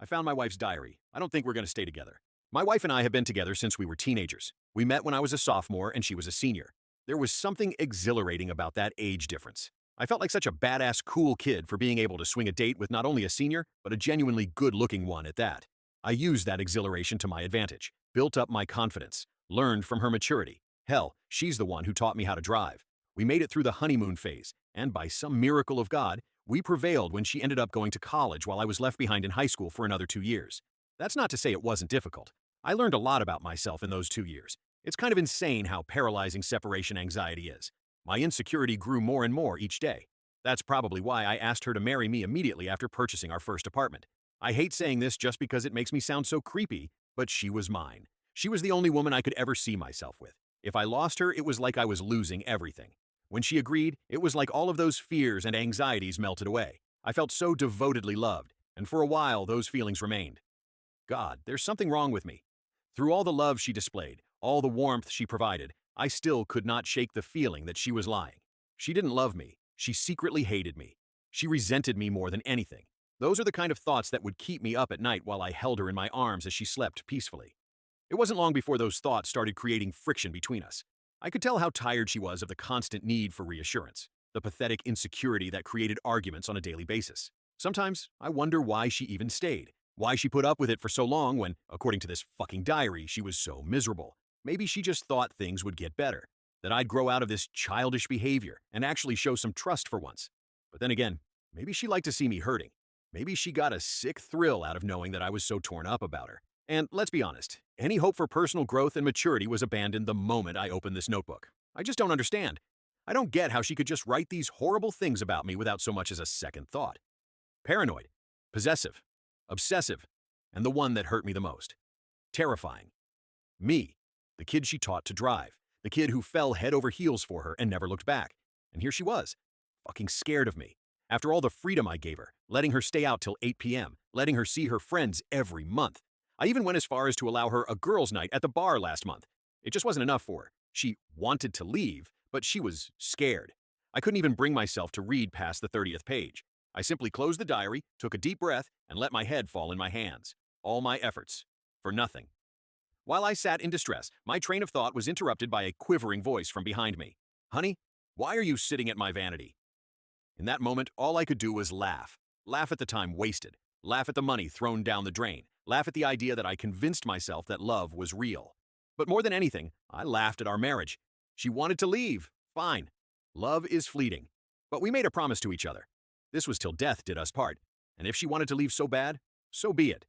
I found my wife's diary. I don't think we're going to stay together. My wife and I have been together since we were teenagers. We met when I was a sophomore and she was a senior. There was something exhilarating about that age difference. I felt like such a badass, cool kid for being able to swing a date with not only a senior, but a genuinely good-looking one at that. I used that exhilaration to my advantage, built up my confidence, learned from her maturity. Hell, she's the one who taught me how to drive. We made it through the honeymoon phase, and by some miracle of God, we prevailed when she ended up going to college while I was left behind in high school for another 2 years. That's not to say it wasn't difficult. I learned a lot about myself in those 2 years. It's kind of insane how paralyzing separation anxiety is. My insecurity grew more and more each day. That's probably why I asked her to marry me immediately after purchasing our first apartment. I hate saying this just because it makes me sound so creepy, but she was mine. She was the only woman I could ever see myself with. If I lost her, it was like I was losing everything. When she agreed, it was like all of those fears and anxieties melted away. I felt so devotedly loved, and for a while those feelings remained. God, there's something wrong with me. Through all the love she displayed, all the warmth she provided, I still could not shake the feeling that she was lying. She didn't love me. She secretly hated me. She resented me more than anything. Those are the kind of thoughts that would keep me up at night while I held her in my arms as she slept peacefully. It wasn't long before those thoughts started creating friction between us. I could tell how tired she was of the constant need for reassurance, the pathetic insecurity that created arguments on a daily basis. Sometimes I wonder why she even stayed, why she put up with it for so long when, according to this fucking diary, she was so miserable. Maybe she just thought things would get better, that I'd grow out of this childish behavior and actually show some trust for once. But then again, maybe she liked to see me hurting. Maybe she got a sick thrill out of knowing that I was so torn up about her. And let's be honest, any hope for personal growth and maturity was abandoned the moment I opened this notebook. I just don't understand. I don't get how she could just write these horrible things about me without so much as a second thought. Paranoid, possessive, obsessive, and the one that hurt me the most. Terrifying. Me, the kid she taught to drive, the kid who fell head over heels for her and never looked back. And here she was, fucking scared of me. After all the freedom I gave her, letting her stay out till 8 p.m., letting her see her friends every month. I even went as far as to allow her a girls' night at the bar last month. It just wasn't enough for her. She wanted to leave, but she was scared. I couldn't even bring myself to read past the 30th page. I simply closed the diary, took a deep breath, and let my head fall in my hands. All my efforts, for nothing. While I sat in distress, my train of thought was interrupted by a quivering voice from behind me. "Honey, why are you sitting at my vanity?" In that moment, all I could do was laugh. Laugh at the time wasted. Laugh at the money thrown down the drain. Laugh at the idea that I convinced myself that love was real. But more than anything, I laughed at our marriage. She wanted to leave. Fine. Love is fleeting. But we made a promise to each other. This was till death did us part. And if she wanted to leave so bad, so be it.